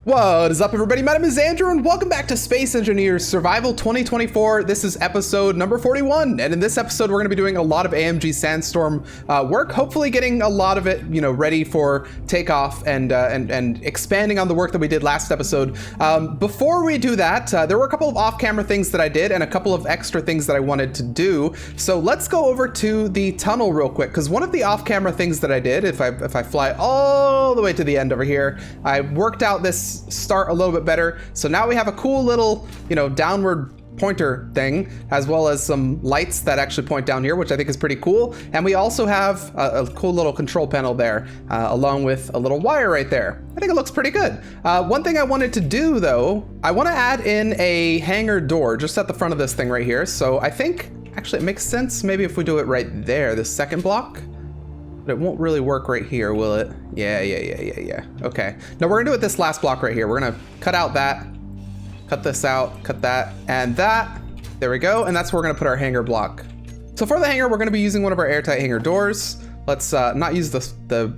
What is up, everybody? My name is Andrew, and welcome back to Space Engineers Survival 2024. This is episode number 41, and in this episode, we're going to be doing a lot of AMG Sandstorm work, hopefully getting a lot of it, ready for takeoff and expanding on the work that we did last episode. Before we do that, there were a couple of off-camera things that I did and a couple of extra things that I wanted to do. So let's go over to the tunnel real quick, because one of the off-camera things that I did, if I fly all the way to the end over here, I worked out this start a little bit better. So now we have a cool little, downward pointer thing, as well as some lights that actually point down here, which I think is pretty cool. And we also have a cool little control panel there, along with a little wire right there. I think it looks pretty good. One thing I wanted to do though, I want to add in a hangar door just at the front of this thing right here. So I think actually it makes sense maybe if we do it right there, the second block. But it won't really work right here, will it? Yeah. Okay. No, we're gonna do it this last block right here. We're gonna cut out that, cut this out, cut that, and that. There we go. And that's where we're gonna put our hangar block. So for the hangar, we're gonna be using one of our airtight hangar doors. Let's not use the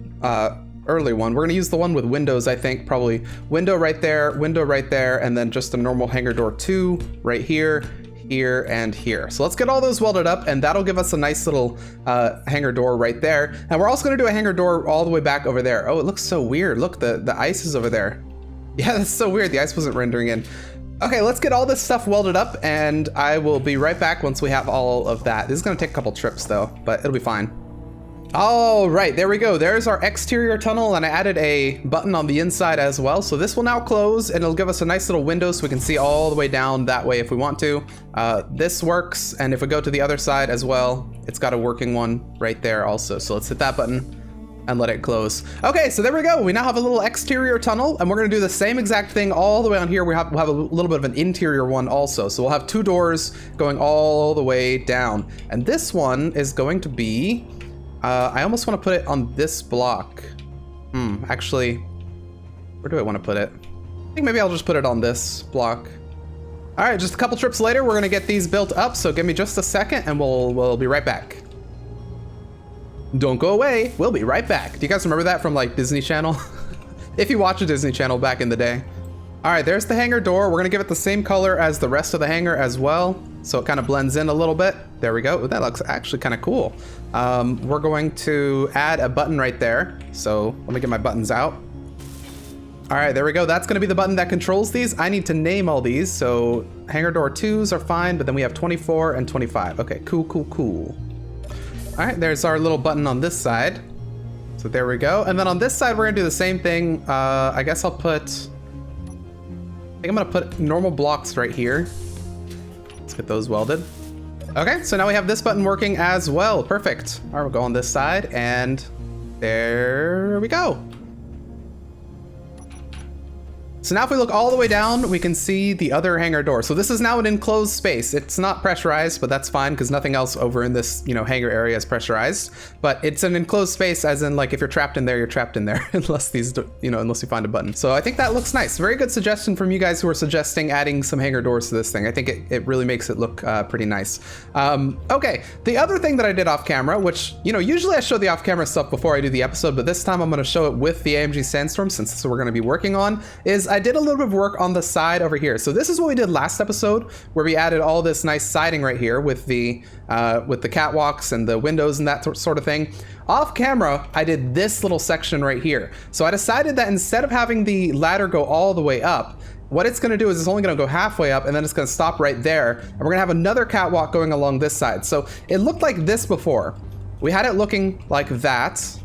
early one. We're gonna use the one with windows, I think. Probably window right there, and then just a normal hangar door 2 right here, here, and here. So let's get all those welded up, and that'll give us a nice little hangar door right there. And we're also gonna do a hangar door all the way back over there. Oh, it looks so weird. Look, the ice is over there. Yeah, that's so weird. The ice wasn't rendering in. Okay, let's get all this stuff welded up, and I will be right back once we have all of that. This is gonna take a couple trips though, but it'll be fine. All right, there we go. There's our exterior tunnel, and I added a button on the inside as well. So this will now close, and it'll give us a nice little window so we can see all the way down that way if we want to. This works, and if we go to the other side as well, it's got a working one right there also. So let's hit that button and let it close. Okay, so there we go. We now have a little exterior tunnel, and we're gonna do the same exact thing all the way on here. We'll have a little bit of an interior one also. So we'll have 2 doors going all the way down. And this one is going to be, I almost want to put it on this block. Actually, where do I want to put it? I think maybe I'll just put it on this block. All right, just a couple trips later, we're gonna get these built up. So give me just a second, and we'll be right back. Don't go away. We'll be right back. Do you guys remember that from like Disney Channel? If you watch a Disney Channel back in the day. All right, there's the hangar door. We're gonna give it the same color as the rest of the hangar as well, so it kind of blends in a little bit. There we go. Ooh, that looks actually kind of cool. We're going to add a button right there. So let me get my buttons out. All right, there we go. That's gonna be the button that controls these. I need to name all these. So hangar door 2s are fine, but then we have 24 and 25. Okay, cool. All right, there's our little button on this side. So there we go. And then on this side, we're gonna do the same thing. I guess I'm gonna put normal blocks right here. Let's get those welded. Okay, so now we have this button working as well. Perfect. All right, we'll go on this side, and there we go. So now if we look all the way down, we can see the other hangar door. So this is now an enclosed space. It's not pressurized, but that's fine because nothing else over in this, hangar area is pressurized. But it's an enclosed space, as in like if you're trapped in there, you're trapped in there, unless you find a button. So I think that looks nice. Very good suggestion from you guys who are suggesting adding some hangar doors to this thing. I think it really makes it look pretty nice. Okay, the other thing that I did off camera, which, usually I show the off camera stuff before I do the episode, but this time I'm gonna show it with the AMG Sandstorm, since this is what we're gonna be working on, is I did a little bit of work on the side over here. So this is what we did last episode, where we added all this nice siding right here with the catwalks and the windows and that sort of thing. Off camera, I did this little section right here. So I decided that instead of having the ladder go all the way up, what it's gonna do is it's only gonna go halfway up, and then it's gonna stop right there. And we're gonna have another catwalk going along this side. So it looked like this before. We had it looking like that.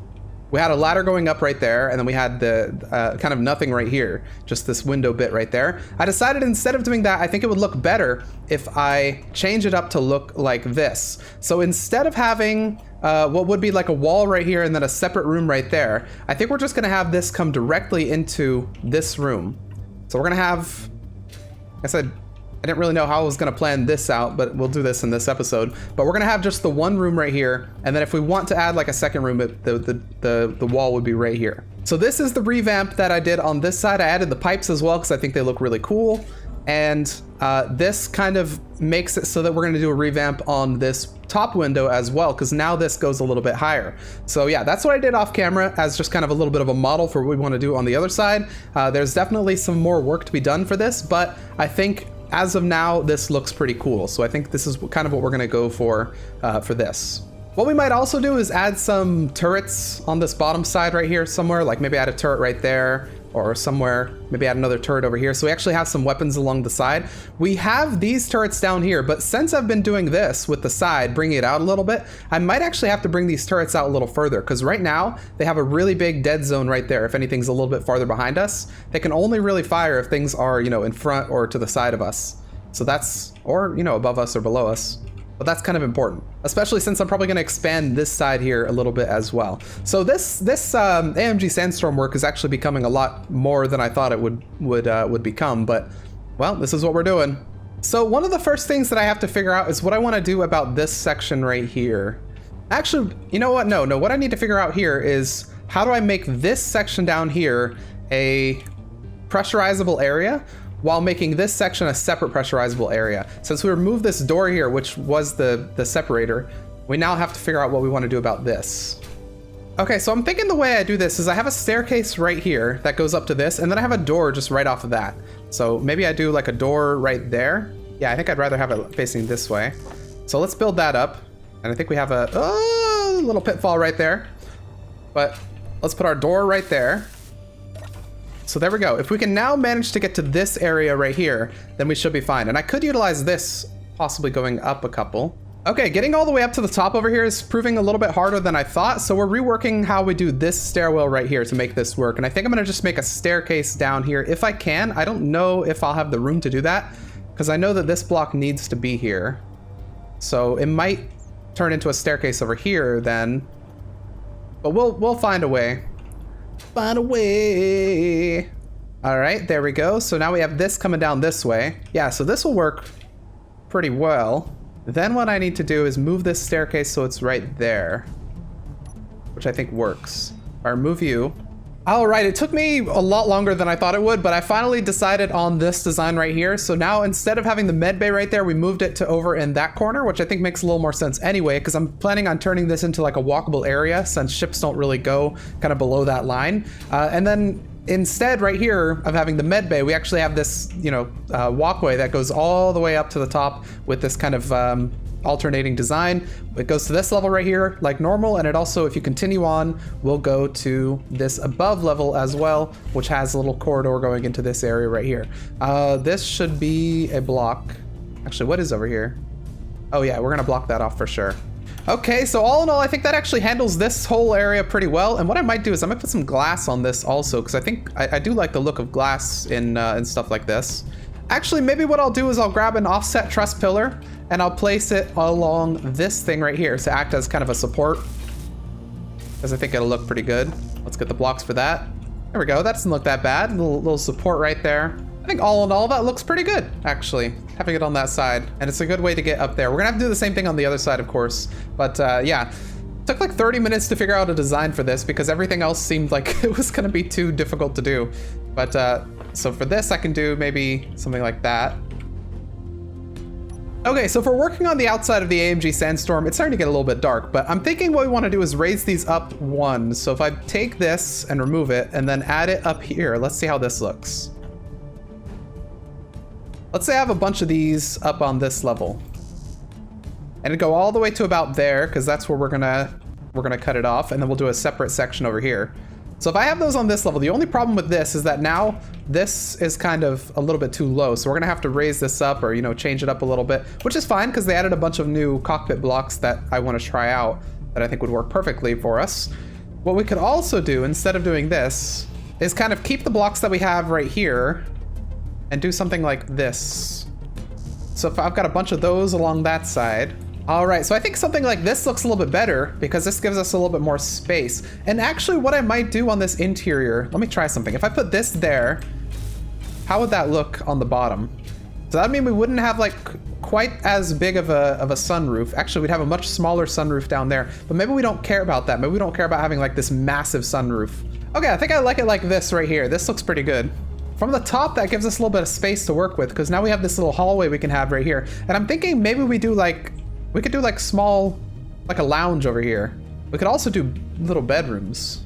We had a ladder going up right there, and then we had the kind of nothing right here, just this window bit right there. I decided instead of doing that, I think it would look better if I change it up to look like this. So instead of having what would be like a wall right here and then a separate room right there, I think we're just gonna have this come directly into this room. So we're gonna have, like I said, I didn't really know how I was gonna plan this out, but we'll do this in this episode. But we're gonna have just the one room right here, and then if we want to add like a second room, the wall would be right here. So this is the revamp that I did on this side. I added the pipes as well because I think they look really cool. And this kind of makes it so that we're going to do a revamp on this top window as well, because now this goes a little bit higher. So yeah, that's what I did off camera as just kind of a little bit of a model for what we want to do on the other side. There's definitely some more work to be done for this, but I think as of now, this looks pretty cool. So I think this is kind of what we're going to go for this. What we might also do is add some turrets on this bottom side right here somewhere, like maybe add a turret right there, or somewhere, maybe add another turret over here. So we actually have some weapons along the side. We have these turrets down here, but since I've been doing this with the side, bringing it out a little bit, I might actually have to bring these turrets out a little further, because right now they have a really big dead zone right there. If anything's a little bit farther behind us, they can only really fire if things are, you know, in front or to the side of us. So that's, or, you know, above us or below us. But that's kind of important, especially since I'm probably going to expand this side here a little bit as well. So this AMG Sandstorm work is actually becoming a lot more than I thought it would become. But well, this is what we're doing. So one of the first things that I have to figure out is what I want to do about this section right here. Actually, you know what? No. What I need to figure out here is how do I make this section down here a pressurizable area, while making this section a separate pressurizable area. Since we removed this door here, which was the separator, we now have to figure out what we want to do about this. Okay, so I'm thinking the way I do this is I have a staircase right here that goes up to this, and then I have a door just right off of that. So maybe I do like a door right there. Yeah, I think I'd rather have it facing this way. So let's build that up. And I think we have a little pitfall right there. But let's put our door right there. So there we go. If we can now manage to get to this area right here, then we should be fine. And I could utilize this, possibly going up a couple. Okay, getting all the way up to the top over here is proving a little bit harder than I thought. So we're reworking how we do this stairwell right here to make this work. And I think I'm gonna just make a staircase down here if I can. I don't know if I'll have the room to do that, because I know that this block needs to be here. So it might turn into a staircase over here then, but we'll find a way. Find a way. All right, there we go. So now we have this coming down this way. Yeah, so this will work pretty well. Then what I need to do is move this staircase so it's right there, which I think works. All right, move you. All right, it took me a lot longer than I thought it would, but I finally decided on this design right here. So now instead of having the med bay right there, we moved it to over in that corner, which I think makes a little more sense anyway, because I'm planning on turning this into like a walkable area since ships don't really go kind of below that line. And then instead right here of having the med bay, we actually have this, you know, walkway that goes all the way up to the top with this kind of alternating design. It goes to this level right here like normal, and it also, if you continue on, will go to this above level as well, which has a little corridor going into this area right here. This should be a block. Actually, what is over here? Oh yeah, we're gonna block that off for sure. Okay, so all in all, I think that actually handles this whole area pretty well. And what I might do is I might put some glass on this also, because I think I do like the look of glass in stuff like this. Actually, maybe what I'll do is I'll grab an offset truss pillar and I'll place it along this thing right here to act as kind of a support, because I think it'll look pretty good. Let's get the blocks for that. There we go. That doesn't look that bad. Little support right there. I think all in all, that looks pretty good, actually, having it on that side. And it's a good way to get up there. We're gonna have to do the same thing on the other side, of course. But yeah, it took like 30 minutes to figure out a design for this because everything else seemed like it was gonna be too difficult to do. But so for this, I can do maybe something like that. Okay, so if we're working on the outside of the AMG Sandstorm, it's starting to get a little bit dark, but I'm thinking what we want to do is raise these up one. So if I take this and remove it and then add it up here, let's see how this looks. Let's say I have a bunch of these up on this level. And it go all the way to about there, because that's where we're gonna cut it off, and then we'll do a separate section over here. So if I have those on this level, the only problem with this is that now this is kind of a little bit too low. So we're gonna have to raise this up or, you know, change it up a little bit, which is fine because they added a bunch of new cockpit blocks that I want to try out that I think would work perfectly for us. What we could also do instead of doing this is kind of keep the blocks that we have right here and do something like this. So if I've got a bunch of those along that side. All right, so I think something like this looks a little bit better because this gives us a little bit more space. And actually what I might do on this interior, let me try something. If I put this there, how would that look on the bottom? So that'd mean we wouldn't have like quite as big of a sunroof. Actually, we'd have a much smaller sunroof down there, but maybe we don't care about that. Maybe we don't care about having like this massive sunroof. Okay, I think I like it like this right here. This looks pretty good. from the top, that gives us a little bit of space to work with, because now we have this little hallway we can have right here. And I'm thinking maybe we could do like small, like a lounge over here. We could also do little bedrooms.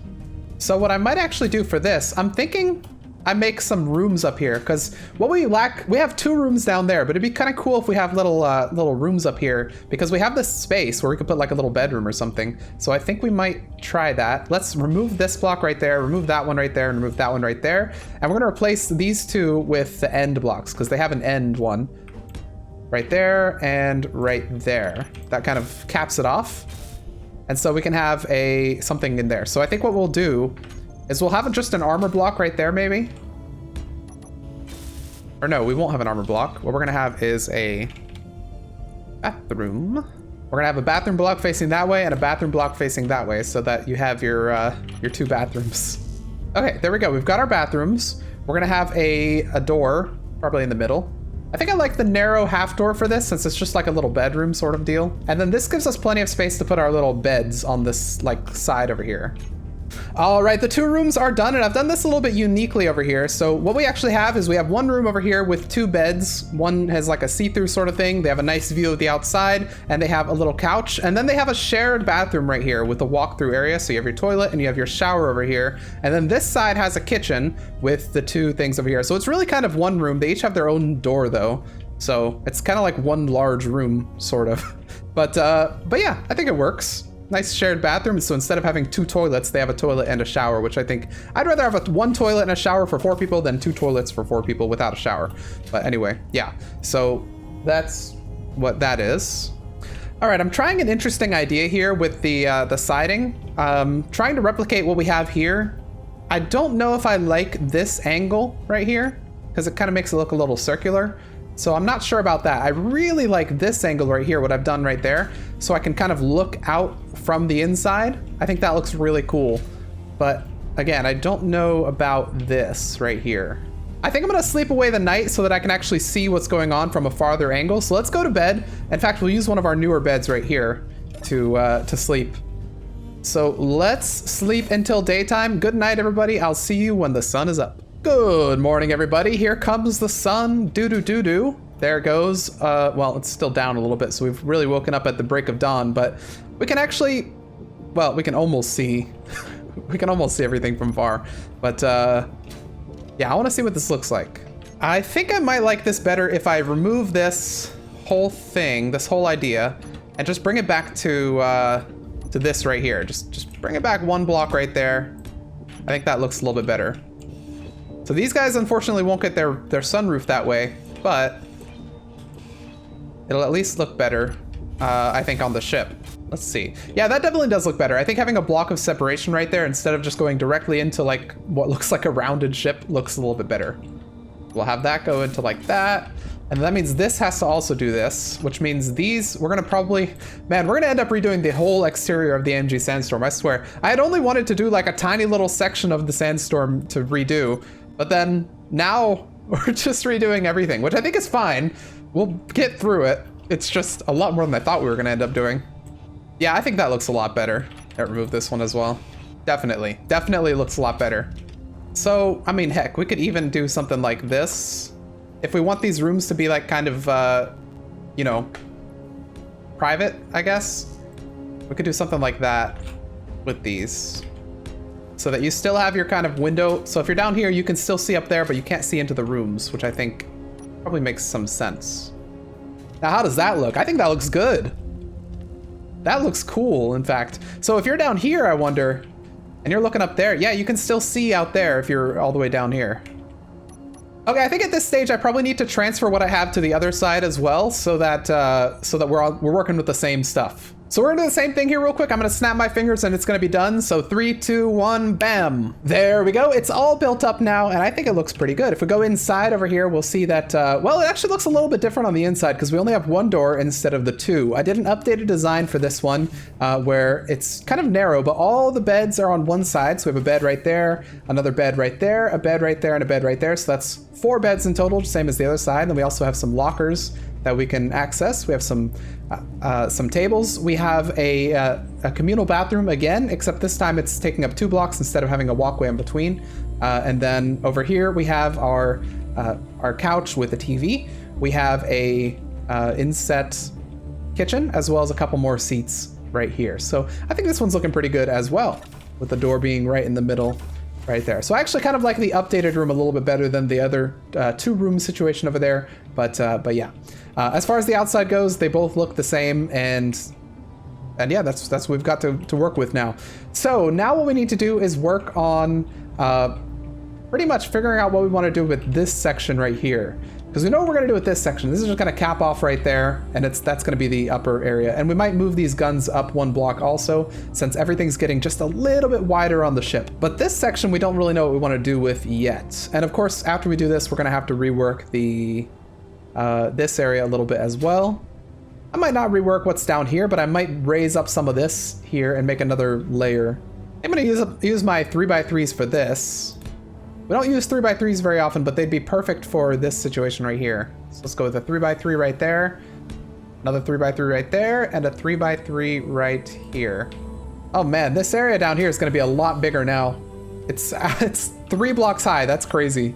So what I might actually do for this, I'm thinking I make some rooms up here, because what we lack, we have 2 rooms down there, but it'd be kind of cool if we have little rooms up here, because we have this space where we could put like a little bedroom or something. So I think we might try that. Let's remove this block right there, remove that one right there, and remove that one right there. And we're gonna replace these 2 with the end blocks, because they have an end one right there and right there. That kind of caps it off. And so we can have something in there. So I think what we'll do is we'll have just an armor block right there, maybe. Or no, we won't have an armor block. What we're gonna have is a bathroom. We're gonna have a bathroom block facing that way and a bathroom block facing that way, so that you have your 2 bathrooms. Okay, there we go. We've got our bathrooms. We're gonna have a door, probably in the middle. I think I like the narrow half door for this, since it's just like a little bedroom sort of deal. And then this gives us plenty of space to put our little beds on this like side over here. All right, the 2 rooms are done, and I've done this a little bit uniquely over here. So what we actually have is we have 1 room over here with 2 beds. One has like a see-through sort of thing. They have a nice view of the outside, and they have a little couch. And then they have a shared bathroom right here with a walk-through area. So you have your toilet and you have your shower over here. And then this side has a kitchen with the 2 things over here. So it's really kind of 1 room. They each have their own door though. So it's kind of like 1 large room, sort of. But yeah, I think it works. Nice shared bathroom. So instead of having 2 toilets, they have a toilet and a shower, which I think I'd rather have 1 toilet and a shower for 4 people than 2 toilets for 4 people without a shower. But anyway, yeah. So that's what that is. All right, I'm trying an interesting idea here with the siding. Trying to replicate what we have here. I don't know if I like this angle right here, because it kind of makes it look a little circular. So I'm not sure about that. I really like this angle right here, what I've done right there. So I can kind of look out from the inside. I think that looks really cool. But again, I don't know about this right here. I think I'm gonna sleep away the night so that I can actually see what's going on from a farther angle. So let's go to bed. In fact, we'll use one of our newer beds right here to sleep. So let's sleep until daytime. Good night, everybody. I'll see you when the sun is up. Good morning, everybody. Here comes the sun. Doo-doo-doo-doo. There it goes. Well, it's still down a little bit, so we've really woken up at the break of dawn, but we can actually, well, we can almost see, we can almost see everything from far. But yeah, I want to see what this looks like. I think I might like this better if I remove this whole thing, this whole idea, and just bring it back to this right here. Just bring it back 1 block right there. I think that looks a little bit better. So these guys unfortunately won't get their sunroof that way, but it'll at least look better, I think, on the ship. Let's see. Yeah, that definitely does look better. I think having a block of separation right there instead of just going directly into like what looks like a rounded ship looks a little bit better. We'll have that go into like that. And that means this has to also do this, which means these, we're gonna probably, man, we're gonna end up redoing the whole exterior of the AMG Sandstorm, I swear. I had only wanted to do like a tiny little section of the Sandstorm to redo, but then now we're just redoing everything, which I think is fine. We'll get through it. It's just a lot more than I thought we were gonna end up doing. Yeah, I think that looks a lot better. I'll remove this one as well. Definitely looks a lot better. So, I mean, heck, we could even do something like this. If we want these rooms to be like kind of, you know, private, I guess, we could do something like that with these. So that you still have your kind of window. So if you're down here, you can still see up there, but you can't see into the rooms, which I think probably makes some sense. Now, how does that look? I think that looks good. That looks cool, in fact. So if you're down here, I wonder, and you're looking up there, yeah, you can still see out there if you're all the way down here. Okay, I think at this stage I probably need to transfer what I have to the other side as well, so that we're working with the same stuff. So we're gonna do the same thing here real quick. I'm gonna snap my fingers and it's gonna be done. So 3, 2, 1, bam. There we go. It's all built up now, and I think it looks pretty good. If we go inside over here, we'll see that, well, it actually looks a little bit different on the inside because we only have 1 door instead of the 2. I did an updated design for this one where it's kind of narrow, but all the beds are on one side. So we have a bed right there, another bed right there, a bed right there, and a bed right there. So that's 4 beds in total, same as the other side. And then we also have some lockers that we can access. We have some tables. We have a communal bathroom again, except this time it's taking up 2 blocks instead of having a walkway in between. And then over here we have our couch with a TV. We have a inset kitchen, as well as a couple more seats right here. So I think this one's looking pretty good as well, with the door being right in the middle right there. So I actually kind of like the updated room a little bit better than the other two-room situation over there. But yeah, as far as the outside goes, they both look the same, and yeah, that's what we've got to work with now. So now what we need to do is work on pretty much figuring out what we want to do with this section right here. Because we know what we're going to do with this section. This is just going to cap off right there, and that's going to be the upper area. And we might move these guns up one block also, since everything's getting just a little bit wider on the ship. But this section we don't really know what we want to do with yet. And of course, after we do this, we're going to have to rework the this area a little bit as well. I might not rework what's down here, but I might raise up some of this here and make another layer. I'm going to use my 3x3s for this. We don't use 3x3s very often, but they'd be perfect for this situation right here. So let's go with a 3x3 right there, another 3x3 right there, and a 3x3 right here. Oh man, this area down here is going to be a lot bigger now. It's 3 blocks high. That's crazy.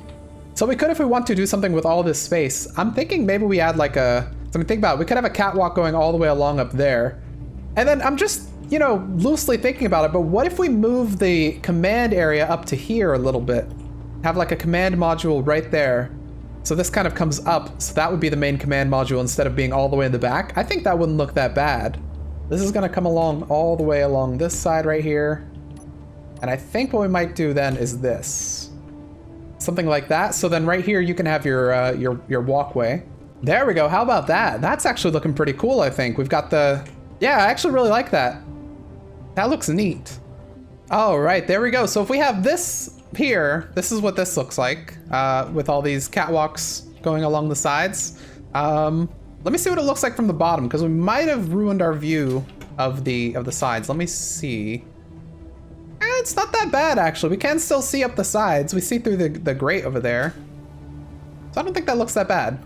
So we could, if we want to, do something with all this space. I'm thinking maybe we add like a, so I mean, think about it. We could have a catwalk going all the way along up there. And then I'm just, you know, loosely thinking about it, but what if we move the command area up to here a little bit? Have like a command module right there. So this kind of comes up. So that would be the main command module instead of being all the way in the back. I think that wouldn't look that bad. This is going to come along all the way along this side right here. And I think what we might do then is this. Something like that. So then right here you can have your walkway. There we go. How about that? That's actually looking pretty cool, I think. We've got the... Yeah, I actually really like that. That looks neat. All right, there we go. So if we have this here, this is what this looks like with all these catwalks going along the sides. Let me see what it looks like from the bottom, because we might have ruined our view of the sides. Let me see. It's not that bad, actually. We can still see up the sides. We see through the grate over there. So I don't think that looks that bad.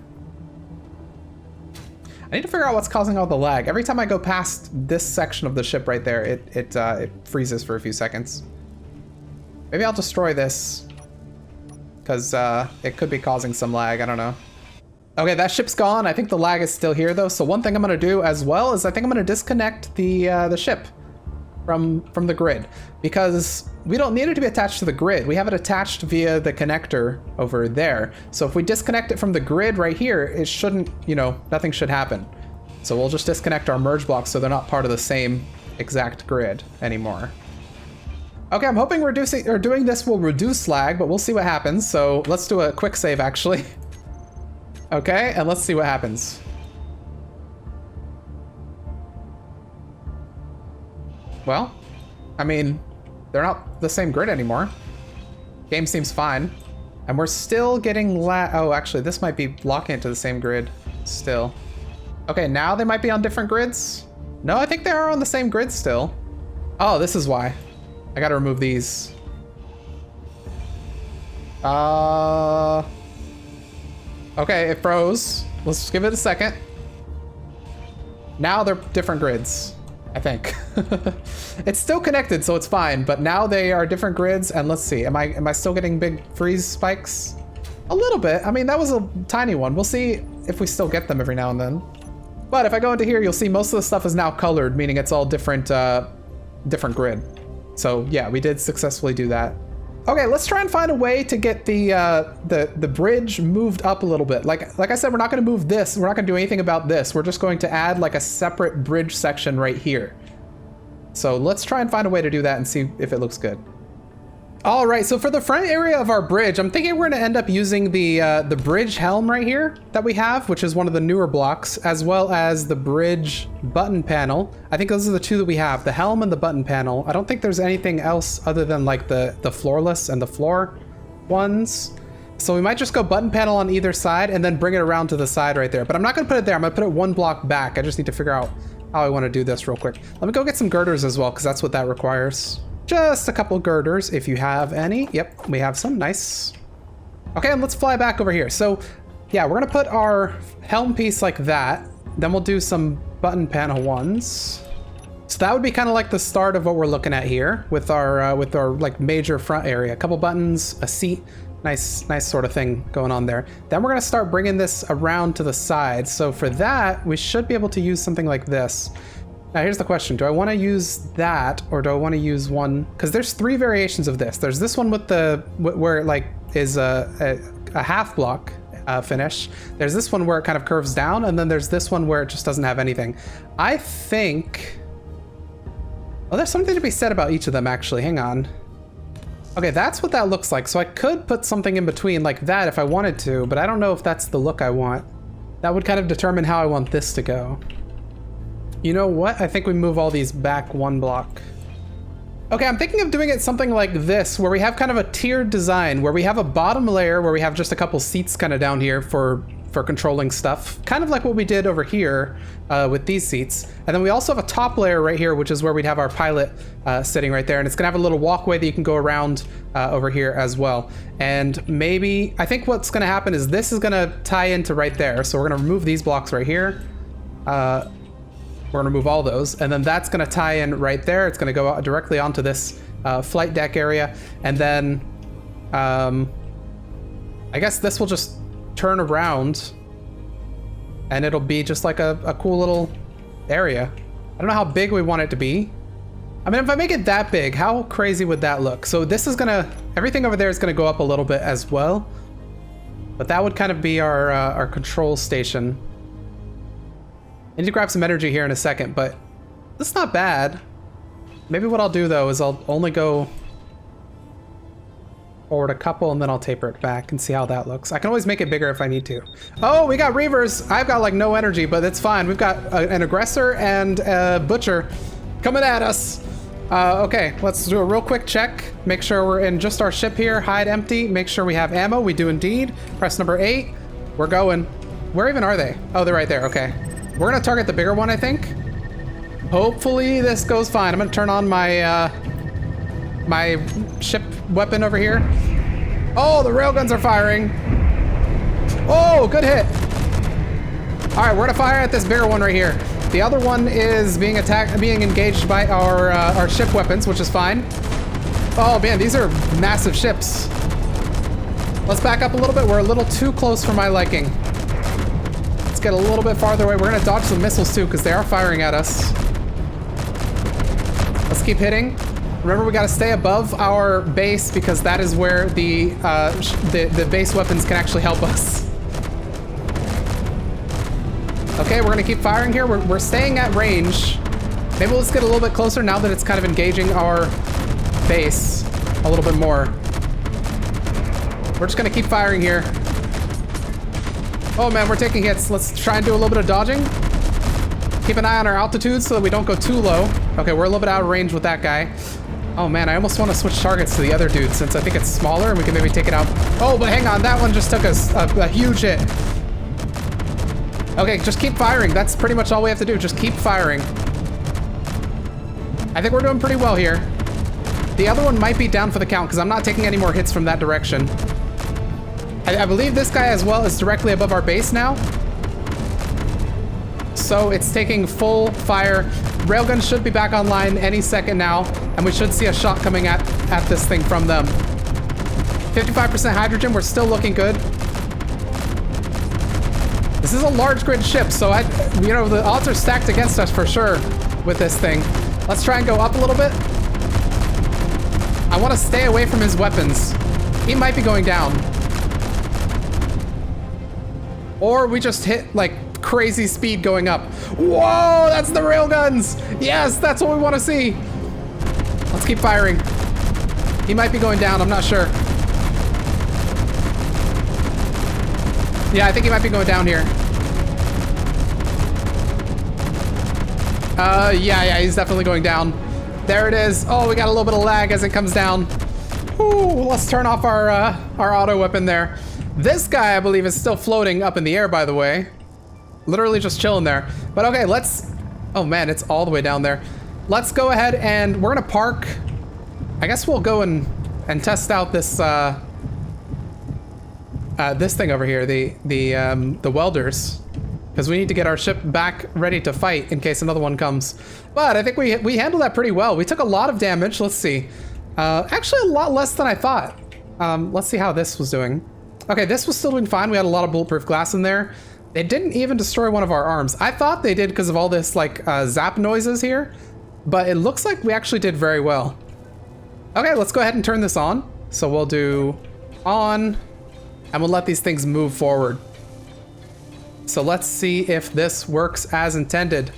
I need to figure out what's causing all the lag. Every time I go past this section of the ship right there, it freezes for a few seconds. Maybe I'll destroy this, because it could be causing some lag. I don't know. Okay, that ship's gone. I think the lag is still here, though. So one thing I'm going to do as well is I think I'm going to disconnect the ship from the grid, because we don't need it to be attached to the grid. We have it attached via the connector over there. So if we disconnect it from the grid right here, it shouldn't, you know, nothing should happen. So we'll just disconnect our merge blocks so they're not part of the same exact grid anymore. Okay, I'm hoping doing this will reduce lag, but we'll see what happens. So let's do a quick save, actually. Okay, and let's see what happens. Well, I mean, they're not the same grid anymore. Game seems fine. And we're still getting oh, actually, this might be locking it to the same grid still. Okay, now they might be on different grids. No, I think they are on the same grid still. Oh, this is why. I gotta remove these. Okay, it froze. Let's just give it a second. Now they're different grids, I think. It's still connected, so it's fine, but now they are different grids, and let's see. Am I still getting big freeze spikes? A little bit. I mean, that was a tiny one. We'll see if we still get them every now and then. But if I go into here, you'll see most of the stuff is now colored, meaning it's all different different grid. So yeah, we did successfully do that. Okay, let's try and find a way to get the bridge moved up a little bit. Like I said, we're not going to move this. We're not going to do anything about this. We're just going to add like a separate bridge section right here. So let's try and find a way to do that and see if it looks good. All right, so for the front area of our bridge, I'm thinking we're going to end up using the bridge helm right here that we have, which is one of the newer blocks, as well as the bridge button panel. I think those are the two that we have, the helm and the button panel. I don't think there's anything else other than like the floorless and the floor ones. So we might just go button panel on either side and then bring it around to the side right there. But I'm not going to put it there. I'm going to put it one block back. I just need to figure out how I want to do this real quick. Let me go get some girders as well, because that's what that requires. Just a couple girders, if you have any. Yep, we have some. Nice. Okay, and let's fly back over here. So, yeah, we're gonna put our helm piece like that. Then we'll do some button panel ones. So that would be kind of like the start of what we're looking at here with our like major front area. A couple buttons, a seat, nice sort of thing going on there. Then we're gonna start bringing this around to the side. So for that, we should be able to use something like this. Now here's the question, do I wanna use that or do I wanna use one? Because there's 3 variations of this. There's this one with the, where it like is a half block finish. There's this one where it kind of curves down, and then there's this one where it just doesn't have anything. I think, well, there's something to be said about each of them actually, hang on. Okay, that's what that looks like. So I could put something in between like that if I wanted to, but I don't know if that's the look I want. That would kind of determine how I want this to go. You know what? I think we move all these back 1 block. Okay, I'm thinking of doing it something like this, where we have kind of a tiered design, where we have a bottom layer where we have just a couple seats kind of down here for controlling stuff, kind of like what we did over here with these seats. And then we also have a top layer right here, which is where we'd have our pilot sitting right there. And it's gonna have a little walkway that you can go around over here as well. And maybe, I think what's gonna happen is this is gonna tie into right there. So we're gonna remove these blocks right here. We're gonna remove all those. And then that's gonna tie in right there. It's gonna go out directly onto this flight deck area. And then I guess this will just turn around and it'll be just like a cool little area. I don't know how big we want it to be. I mean, if I make it that big, how crazy would that look? So this is gonna, everything over there is gonna go up a little bit as well, but that would kind of be our control station. I need to grab some energy here in a second, but that's not bad. Maybe what I'll do though is I'll only go forward a couple and then I'll taper it back and see how that looks. I can always make it bigger if I need to. Oh, we got reavers. I've got like no energy, but it's fine. We've got an aggressor and a butcher coming at us. Okay, let's do a real quick check. Make sure we're in just our ship here. Hide empty. Make sure we have ammo. We do indeed. Press number 8. We're going. Where even are they? Oh, they're right there. Okay. We're gonna target the bigger one, I think. Hopefully this goes fine. I'm gonna turn on my my ship weapon over here. Oh, the railguns are firing. Oh, good hit. All right, we're gonna fire at this bigger one right here. The other one is being engaged by our ship weapons, which is fine. Oh man, these are massive ships. Let's back up a little bit. We're a little too close for my liking. Let's get a little bit farther away. We're gonna dodge some missiles too, because they are firing at us. Let's keep hitting. Remember, we gotta stay above our base because that is where the base weapons can actually help us. Okay, we're gonna keep firing here. We're staying at range. Maybe let's get a little bit closer now that it's kind of engaging our base a little bit more. We're just gonna keep firing here. Oh man, we're taking hits. Let's try and do a little bit of dodging. Keep an eye on our altitude so that we don't go too low. Okay, we're a little bit out of range with that guy. Oh man, I almost want to switch targets to the other dude since I think it's smaller and we can maybe take it out. Oh, but hang on, that one just took us a huge hit. Okay, just keep firing. That's pretty much all we have to do. Just keep firing. I think we're doing pretty well here. The other one might be down for the count because I'm not taking any more hits from that direction. I believe this guy as well is directly above our base now. So it's taking full fire. Railguns should be back online any second now, and we should see a shot coming at this thing from them. 55% hydrogen, we're still looking good. This is a large grid ship, so you know, the odds are stacked against us for sure with this thing. Let's try and go up a little bit. I want to stay away from his weapons. He might be going down. Or we just hit like crazy speed going up. Whoa, that's the railguns. Yes, that's what we want to see. Let's keep firing. He might be going down, I'm not sure. Yeah, I think he might be going down here. Yeah, he's definitely going down. There it is. Oh, we got a little bit of lag as it comes down. Ooh, let's turn off our auto weapon there. This guy, I believe, is still floating up in the air, by the way. Literally just chilling there. But okay, let's... Oh man, it's all the way down there. Let's go ahead and we're gonna park. I guess we'll go and test out this this thing over here, the welders. because we need to get our ship back ready to fight in case another one comes. But I think we handled that pretty well. We took a lot of damage. Let's see. Actually, a lot less than I thought. Let's see how this was doing. Okay, this was still doing fine. We had a lot of bulletproof glass in there. They didn't even destroy one of our arms. I thought they did because of all this like zap noises here, but it looks like we actually did very well. Okay, let's go ahead and turn this on. So we'll do on, and we'll let these things move forward. So let's see if this works as intended.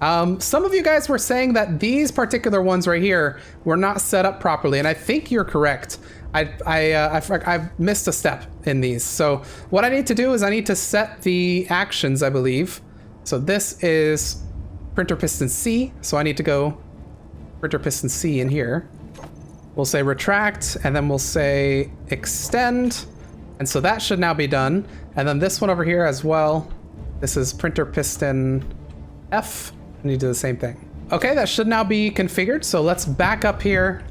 Some of you guys were saying that these particular ones right here were not set up properly, and I think you're correct. I missed a step in these. So what I need to do is I need to set the actions, I believe. So this is printer piston C. So I need to go printer piston C in here. We'll say retract, and then we'll say extend. And so that should now be done. And then this one over here as well. This is printer piston F. I need to do the same thing. Okay, that should now be configured. So let's back up here.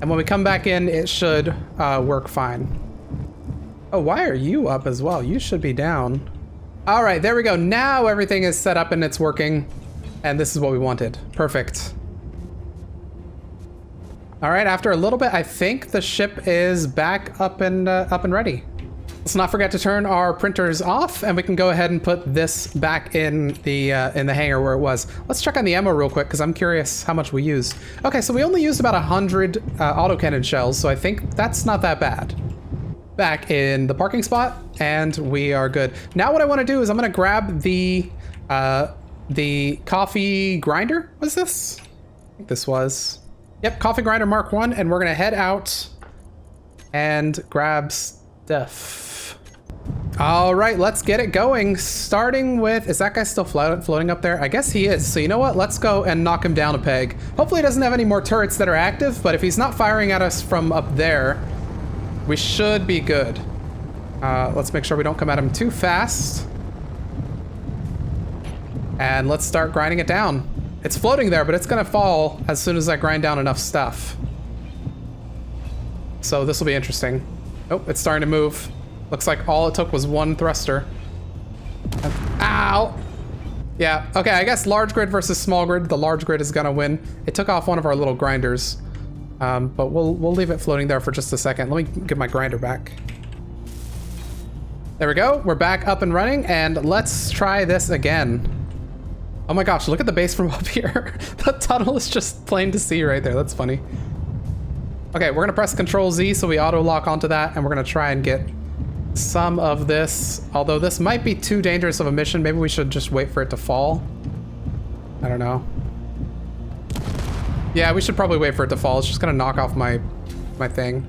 And when we come back in, it should work fine. Oh, why are you up as well? You should be down. All right, there we go. Now everything is set up and it's working. And this is what we wanted. Perfect. All right, after a little bit, I think the ship is back up and ready. Let's not forget to turn our printers off, and we can go ahead and put this back in the hangar where it was. Let's check on the ammo real quick because I'm curious how much we used. Okay, so we only used about 100 autocannon shells, so I think that's not that bad. Back in the parking spot, and we are good. Now what I want to do is I'm going to grab the coffee grinder. What's this? I think this was. Yep, coffee grinder Mark 1, and we're going to head out and grab stuff. All right, let's get it going. Starting with, is that guy still floating up there? I guess he is. So you know what? Let's go and knock him down a peg. Hopefully he doesn't have any more turrets that are active, but if he's not firing at us from up there, we should be good. Let's make sure we don't come at him too fast. And let's start grinding it down. It's floating there, but it's gonna fall as soon as I grind down enough stuff. So this will be interesting. Oh, it's starting to move. Looks like all it took was one thruster. Ow! Yeah, okay, I guess large grid versus small grid. The large grid is gonna win. It took off one of our little grinders. But we'll leave it floating there for just a second. Let me get my grinder back. There we go, we're back up and running, and let's try this again. Oh my gosh, look at the base from up here. The tunnel is just plain to see right there, that's funny. Okay, we're gonna press Control Z so we auto lock onto that, and we're gonna try and get some of this, although this might be too dangerous of a mission. Maybe we should just wait for it to fall. I don't know. Yeah, we should probably wait for it to fall. It's just gonna knock off my thing.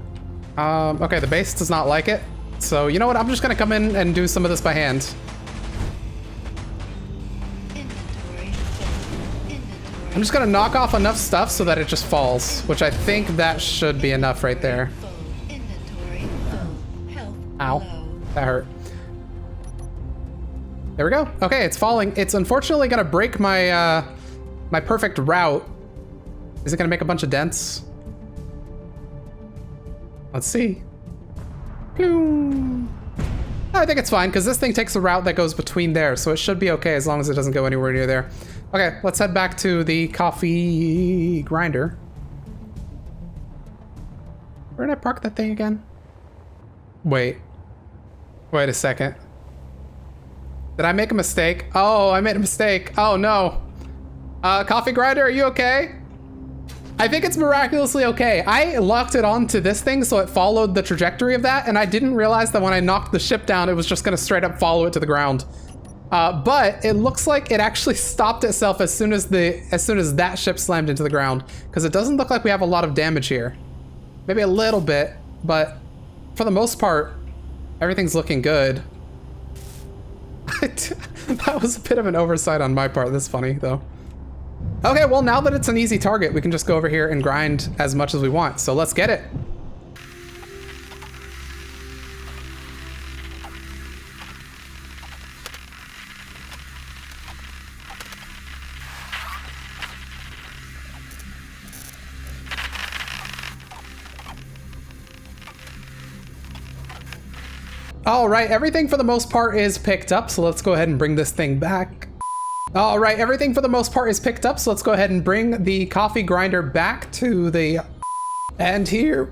Okay, the base does not like it. So you know what? I'm just gonna come in and do some of this by hand. I'm just gonna knock off enough stuff so that it just falls, which I think that should be enough right there. Ow, that hurt. There we go. Okay, it's falling. It's unfortunately gonna break my my perfect route. Is it gonna make a bunch of dents? Let's see. I think it's fine because this thing takes a route that goes between there, so it should be okay as long as it doesn't go anywhere near there. Okay, let's head back to the coffee grinder. Where did I park that thing again? Wait a second. Did I make a mistake? Oh, I made a mistake. Oh no. Coffee grinder, are you okay? I think it's miraculously okay. I locked it onto this thing so it followed the trajectory of that, and I didn't realize that when I knocked the ship down, it was just gonna straight up follow it to the ground. But it looks like it actually stopped itself as soon as that ship slammed into the ground, because it doesn't look like we have a lot of damage here. Maybe a little bit, but for the most part, everything's looking good. That was a bit of an oversight on my part. That's funny, though. Okay, well, now that it's an easy target, we can just go over here and grind as much as we want. So let's get it. All right, everything for the most part is picked up, so let's go ahead and bring this thing back. All right, everything for the most part is picked up, so let's go ahead and bring the coffee grinder back to the end here.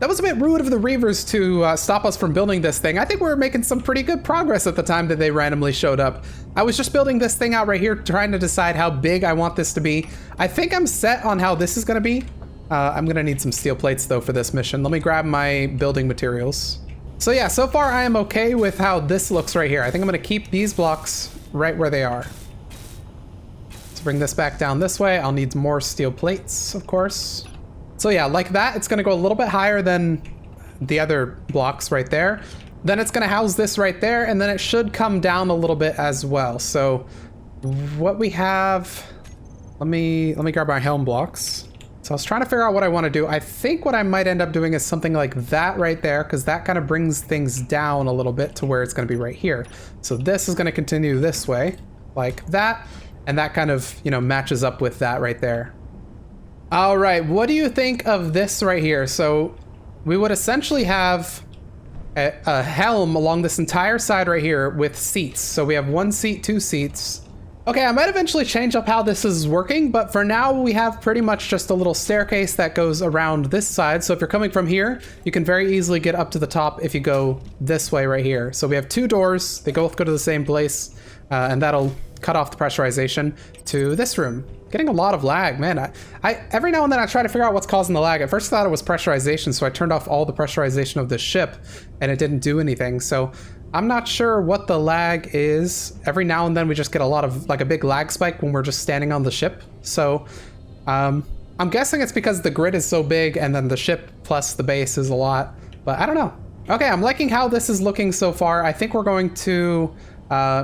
That was a bit rude of the Reavers to stop us from building this thing. I think we were making some pretty good progress at the time that they randomly showed up. I was just building this thing out right here, trying to decide how big I want this to be. I think I'm set on how this is gonna be. I'm gonna need some steel plates though for this mission. Let me grab my building materials. So yeah, so far I am okay with how this looks right here. I think I'm gonna keep these blocks right where they are. Let's bring this back down this way. I'll need more steel plates, of course. So yeah, like that, it's gonna go a little bit higher than the other blocks right there. Then it's gonna house this right there, and then it should come down a little bit as well. So what we have, let me grab my helm blocks. So I was trying to figure out what I want to do. I think what I might end up doing is something like that right there, because that kind of brings things down a little bit to where it's going to be right here. So this is going to continue this way, like that, and that kind of, you know, matches up with that right there. All right, what do you think of this right here? So we would essentially have a helm along this entire side right here with seats. So we have 1 seat, 2 seats. Okay, I might eventually change up how this is working, but for now we have pretty much just a little staircase that goes around this side. So if you're coming from here, you can very easily get up to the top if you go this way right here. So we have 2 doors, they both go to the same place, and that'll cut off the pressurization to this room. Getting a lot of lag, man. I every now and then I try to figure out what's causing the lag. At first I thought it was pressurization, so I turned off all the pressurization of the ship and it didn't do anything. So I'm not sure what the lag is. Every now and then we just get a lot of, like a big lag spike when we're just standing on the ship. So I'm guessing it's because the grid is so big and then the ship plus the base is a lot, but I don't know. Okay, I'm liking how this is looking so far. I think we're going to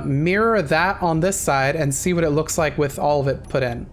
mirror that on this side and see what it looks like with all of it put in.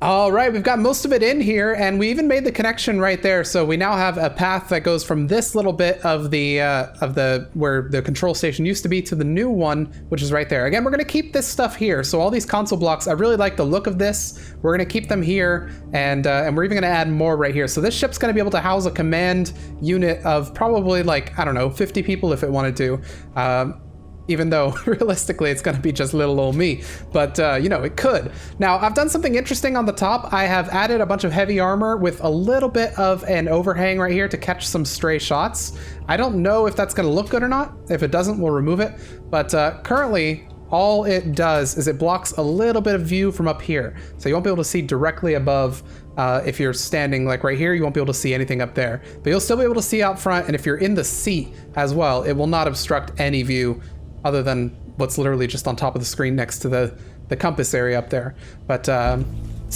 All right, we've got most of it in here, and we even made the connection right there. So we now have a path that goes from this little bit of the where the control station used to be to the new one, which is right there. Again, we're gonna keep this stuff here. So all these console blocks, I really like the look of this. We're gonna keep them here, and we're even gonna add more right here. So this ship's gonna be able to house a command unit of probably, like, I don't know, 50 people if it wanted to. Even though realistically it's going to be just little old me, but you know, it could. Now I've done something interesting on the top. I have added a bunch of heavy armor with a little bit of an overhang right here to catch some stray shots. I don't know if that's going to look good or not. If it doesn't, we'll remove it. But currently all it does is it blocks a little bit of view from up here. So you won't be able to see directly above. If you're standing like right here, you won't be able to see anything up there, but you'll still be able to see out front. And if you're in the seat as well, it will not obstruct any view other than what's literally just on top of the screen next to the compass area up there. But so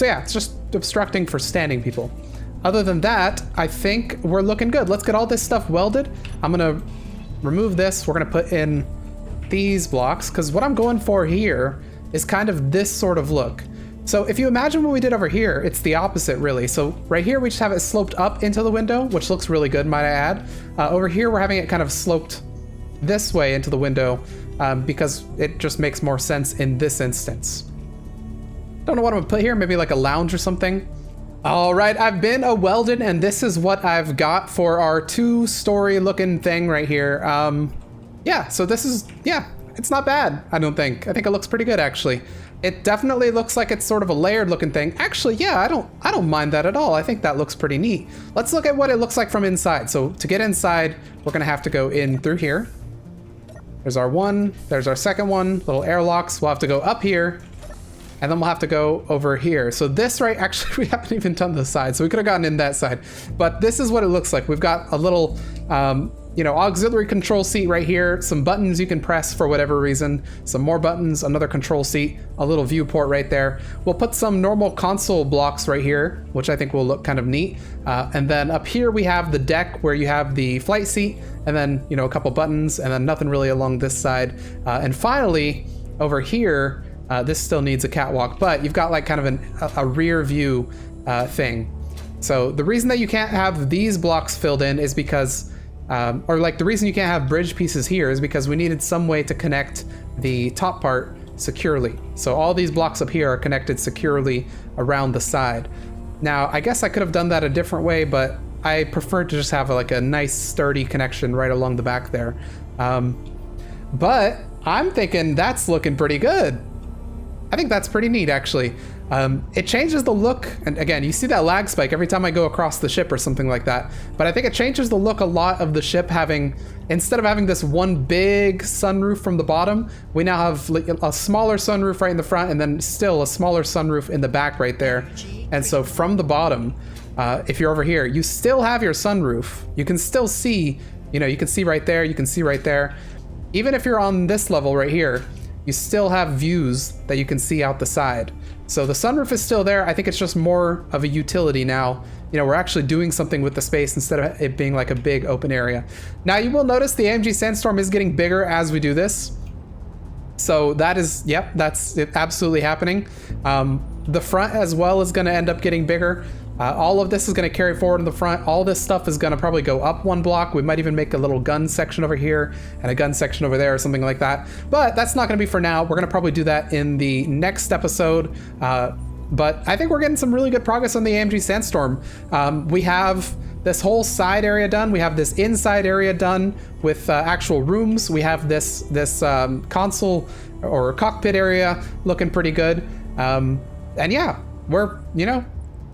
yeah, it's just obstructing for standing people. Other than that, I think we're looking good. Let's get all this stuff welded. I'm gonna remove this. We're gonna put in these blocks, because what I'm going for here is kind of this sort of look. So if you imagine what we did over here, it's the opposite really. So right here, we just have it sloped up into the window, which looks really good, might I add. Over here, we're having it kind of sloped this way into the window, because it just makes more sense in this instance. Don't know what I'm gonna put here, maybe like a lounge or something. All right, I've been welded, and this is what I've got for our 2-story looking thing right here. Yeah, so this is, yeah, it's not bad, I don't think. I think it looks pretty good, actually. It definitely looks like it's sort of a layered looking thing. Actually, yeah, I don't mind that at all. I think that looks pretty neat. Let's look at what it looks like from inside. So to get inside, we're gonna have to go in through here. There's our one, there's our second one, little airlocks. We'll have to go up here, and then we'll have to go over here. So this right, actually we haven't even done the side, so we could have gotten in that side. But this is what it looks like. We've got a little, you know, auxiliary control seat right here, some buttons you can press for whatever reason, some more buttons, another control seat, a little viewport right there. We'll put some normal console blocks right here, which I think will look kind of neat. And then up here we have the deck where you have the flight seat, and then, you know, a couple buttons, and then nothing really along this side. And finally, over here, this still needs a catwalk, but you've got like kind of a rear view thing. So the reason that you can't have these blocks filled in is because or like the reason you can't have bridge pieces here is because we needed some way to connect the top part securely. So all these blocks up here are connected securely around the side. Now, I guess I could have done that a different way, but I prefer to just have like a nice sturdy connection right along the back there. But I'm thinking that's looking pretty good. I think that's pretty neat, actually. It changes the look, and again, you see that lag spike every time I go across the ship or something like that, but I think it changes the look a lot of the ship having, instead of having this one big sunroof from the bottom, we now have a smaller sunroof right in the front and then still a smaller sunroof in the back right there. And so from the bottom, if you're over here, you still have your sunroof. You can still see, you know, you can see right there, you can see right there. Even if you're on this level right here, you still have views that you can see out the side. So the sunroof is still there. I think it's just more of a utility now. You know, we're actually doing something with the space instead of it being like a big open area. Now you will notice the AMG Sandstorm is getting bigger as we do this. So that is, yep, that's absolutely happening. The front as well is gonna end up getting bigger. All of this is going to carry forward in the front. All this stuff is going to probably go up one block. We might even make a little gun section over here and a gun section over there or something like that. But that's not going to be for now. We're going to probably do that in the next episode. But I think we're getting some really good progress on the AMG Sandstorm. We have this whole side area done. We have this inside area done with actual rooms. We have this console or cockpit area looking pretty good. And yeah, we're, you know,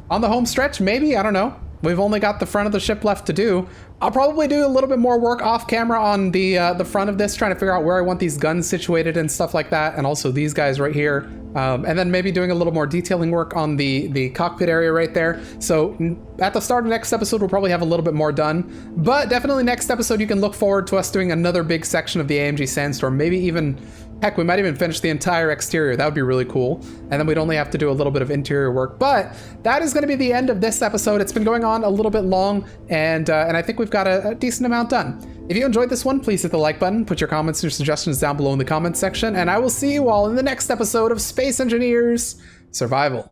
on the home stretch, maybe, I don't know. We've only got the front of the ship left to do. I'll probably do a little bit more work off camera on the front of this, trying to figure out where I want these guns situated and stuff like that, and also these guys right here. And then maybe doing a little more detailing work on the cockpit area right there. So at the start of next episode, we'll probably have a little bit more done. But definitely next episode, you can look forward to us doing another big section of the AMG Sandstorm. Maybe even, heck, we might even finish the entire exterior. That would be really cool. And then we'd only have to do a little bit of interior work. But that is going to be the end of this episode. It's been going on a little bit long, and I think we've got a decent amount done. If you enjoyed this one, please hit the like button, put your comments and your suggestions down below in the comments section, and I will see you all in the next episode of Space Engineers Survival.